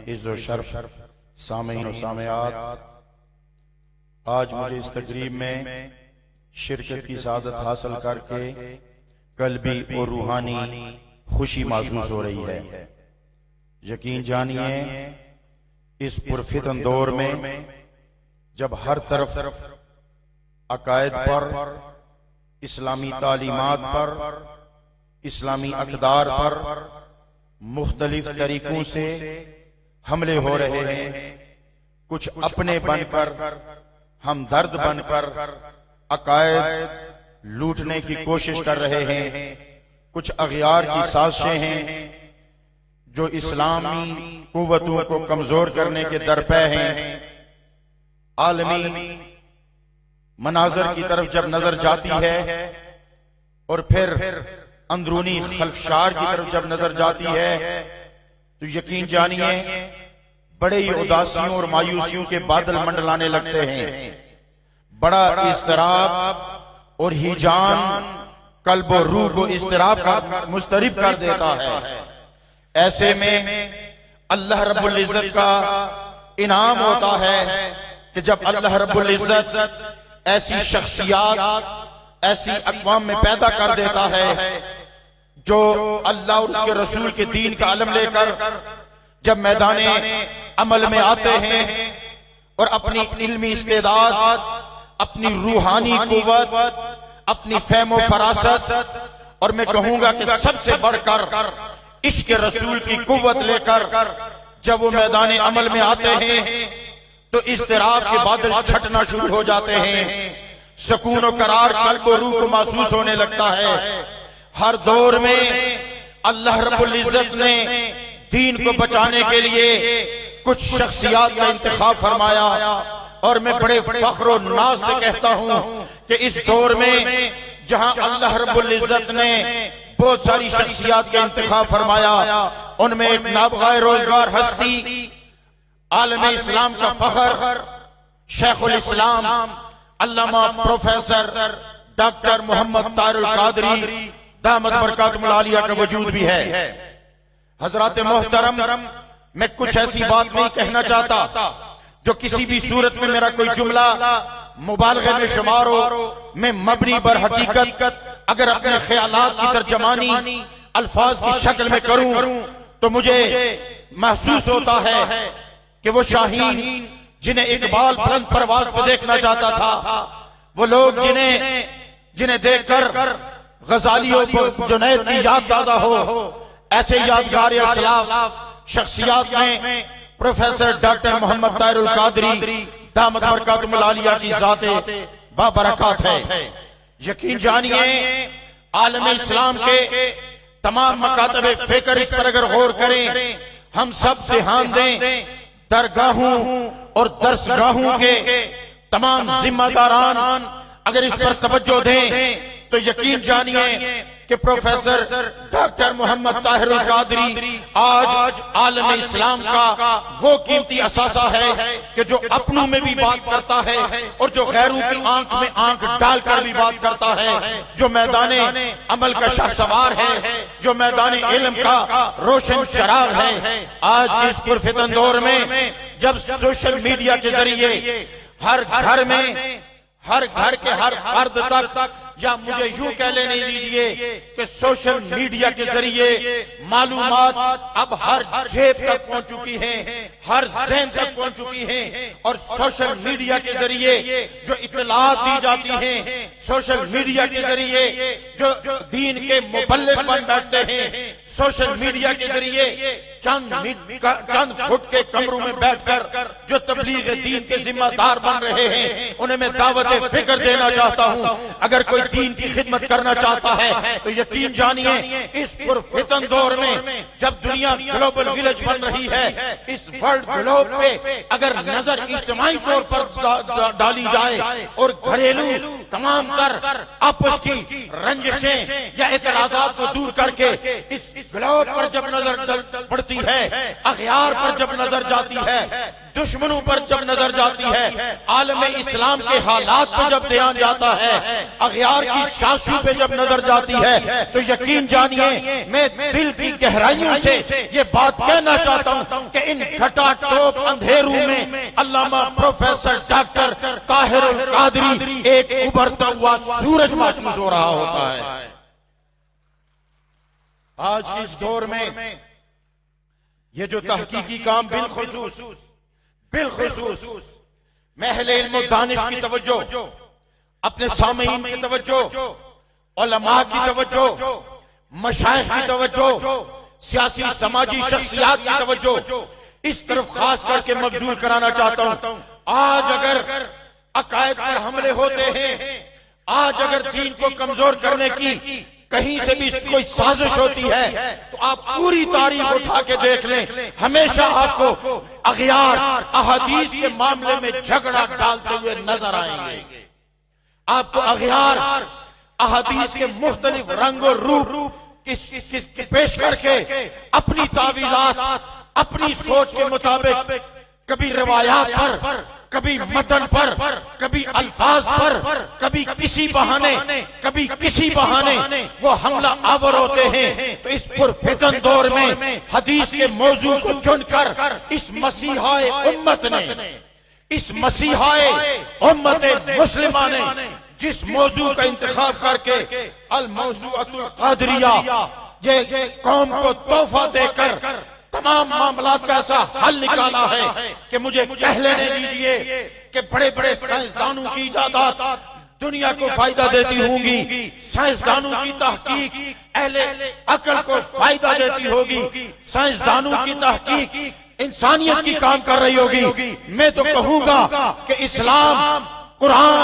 عز و شرف سامعین و سامعات، آج مجھے اس تقریب میں شرکت کی سعادت حاصل کر کے قلبی اور روحانی خوشی محسوس ہو رہی ہے۔ یقین جانیے اس پرفتن دور میں جب ہر طرف عقائد پر، اسلامی تعلیمات پر، اسلامی اقدار پر مختلف طریقوں سے حملے ہو رہے ہیں، کچھ اپنے بن کر، ہمدرد بن کر عقائد لوٹنے کی کوشش کر رہے ہیں، کچھ اغیار کی سازشیں ہیں جو اسلامی قوتوں کو کمزور کرنے کے درپے ہیں۔ عالمی مناظر کی طرف جب نظر جاتی ہے اور پھر اندرونی خلفشار کی طرف جب نظر جاتی ہے تو یقین جانیے بڑے ہی اداسیوں اور مایوسیوں کے بادل منڈلانے لگتے ہیں۔ بڑا اضطراب اور ہیجان قلب و روح کو اضطراب کا مضطرب کر دیتا ہے۔ ایسے میں اللہ رب العزت کا انعام ہوتا ہے کہ جب اللہ رب العزت ایسی شخصیات، ایسی اقوام میں پیدا کر دیتا ہے جو اللہ اور اس کے رسول کے دین کا علم لے کر جب میدان عمل میں آتے ہیں اور اپنی علمی استعداد، اپنی روحانی قوت، اپنی فہم و فراست اور میں کہوں گا کہ سب سے بڑھ کر عشق رسول کی قوت لے کر جب وہ میدان عمل میں آتے ہیں تو اضطراب کے بادل چھٹنا شروع ہو جاتے ہیں، سکون و قرار قلب و روح کو محسوس ہونے لگتا ہے۔ ہر دور میں اللہ رب العزت نے دین کو بچانے کے لیے کچھ شخصیات کا انتخاب فرمایا، اور میں بڑے فخر و ناز سے کہتا ہوں کہ اس دور میں جہاں اللہ رب العزت نے بہت ساری شخصیات کا انتخاب فرمایا، ان میں ایک نابغہ روزگار ہستی، عالم اسلام کا فخر، شیخ الاسلام علامہ پروفیسر ڈاکٹر محمد طاہر القادری دامت برکاتہم العالیہ کا وجود بھی ہے۔ حضرات محترم، میں کچھ ایسی بات نہیں کہنا چاہتا جو کسی بھی صورت میں میرا کوئی جملہ مبالغے میں شمار ہو۔ میں مبنی بر حقیقت اگر اپنے خیالات کی ترجمانی الفاظ کی شکل میں کروں تو مجھے محسوس ہوتا ہے کہ وہ شاہین جنہیں اقبال بلند پرواز پہ دیکھنا چاہتا تھا، وہ لوگ جنہیں دیکھ کر غزالی و جنید کی یاد تازہ ہو، ایسے یادگار اسلاف شخصیات میں پروفیسر ڈاکٹر محمد طاہر القادری دامت برکاتہم العالیہ کی ذات بابرکات ہے۔ یقین جانیے عالم اسلام کے تمام مکاتب فکر اس پر اگر غور کریں، ہم سب دھیان دیں، درگاہوں اور درسگاہوں کے تمام ذمہ داران اگر اس پر توجہ دیں تو یقین جانیے کہ پروفیسر ڈاکٹر محمد طاہر القادری آج عالم اسلام کا وہ قیمتی اثاثہ ہے کہ جو اپنوں میں بھی بات کرتا ہے اور جو غیروں کی آنکھ میں آنکھ ڈال کر بھی بات کرتا ہے، جو میدان عمل کا شاہسوار ہے، جو میدان علم کا روشن چراغ ہے۔ آج اس پرفتن دور میں جب سوشل میڈیا کے ذریعے ہر گھر میں، ہر گھر کے ہر فرد تک، یا مجھے یوں کہہ لینے دیجئے کہ سوشل میڈیا کے ذریعے معلومات اب ہر جیب تک پہنچ چکی ہیں، ہر ذہن تک پہنچ چکی ہیں، اور سوشل میڈیا کے ذریعے جو اطلاعات دی جاتی ہیں، سوشل میڈیا کے ذریعے جو دین کے مبلغ بن بیٹھتے ہیں، سوشل میڈیا کے ذریعے چند فٹ کے کمروں میں بیٹھ کر جو تبلیغ دین کے ذمہ دار بن رہے ہیں، انہیں میں دعوت فکر دینا چاہتا ہوں۔ اگر کوئی دین کی خدمت کرنا چاہتا ہے تو یقین جانیے اس پرفتن دور میں جب دنیا گلوبل ویلیج بن رہی ہے، اس ورلڈ گلوب پہ اگر نظر اجتماعی طور پر ڈالی جائے اور گھریلو تمام تر آپس کی رنجشیں یا اعتراضات کو دور کر کے اس گلوب پر جب نظر پڑتی ہے، اغیار پر جب نظر جاتی ہے، دشمنوں پر جب نظر جاتی ہے، عالم اسلام کے حالات پہ جب دھیان جاتا ہے، اغیار کی شاشوں پہ جب نظر جاتی ہے، تو یقین جانیے میں دل کی گہرائیوں سے یہ بات کہنا چاہتا ہوں کہ ان گھٹا ٹوپ اندھیروں میں علامہ پروفیسر ڈاکٹر طاہر القادری ایک ابھرتا ہوا سورج محسوس ہو رہا ہوتا ہے۔ آج کے اس دور میں یہ جو تحقیقی کام بالخصوص میں اہل علم و دانش کی توجہ، اپنے سامعین کی توجہ، علماء کی توجہ، مشائخ کی توجہ، سیاسی سماجی شخصیات کی توجہ اس طرف خاص کر کے مبذول کرانا چاہتا ہوں۔ آج اگر عقائد پر حملے ہوتے ہیں، آج اگر دین کو کمزور کرنے کی کہیں سے بھی کوئی سازش ہوتی ہے، تو آپ پوری تاریخ اٹھا کے دیکھ لیں، ہمیشہ آپ کو اغیار احادیث کے معاملے میں جھگڑا ڈالتے ہوئے نظر آئیں گے۔ آپ کو اغیار احادیث کے مختلف رنگ و روپ پیش کر کے اپنی تعویلات، اپنی سوچ کے مطابق کبھی روایات پر، کبھی متن پر، کبھی الفاظ پر، کبھی کسی بہانے وہ حملہ آور ہوتے ہیں۔ تو اس پرفتن دور میں حدیث کے موضوع کو چن کر اس مسیحا امت مسلمہ نے جس موضوع کا انتخاب کر کے الموضوعۃ القادریہ یہ قوم کو تحفہ دے کر تمام معاملات کا ایسا حل نکالا ہے کہ مجھے کہہ لینے دیجئے کہ بڑے بڑے سائنسدانوں کی ایجادات دنیا کو فائدہ دیتی ہوں گی، سائنسدانوں کی تحقیق اہل عقل کو فائدہ دیتی ہوگی، سائنسدانوں کی تحقیق انسانیت کی کام کر رہی ہوگی۔ میں تو کہوں گا کہ اسلام، قرآن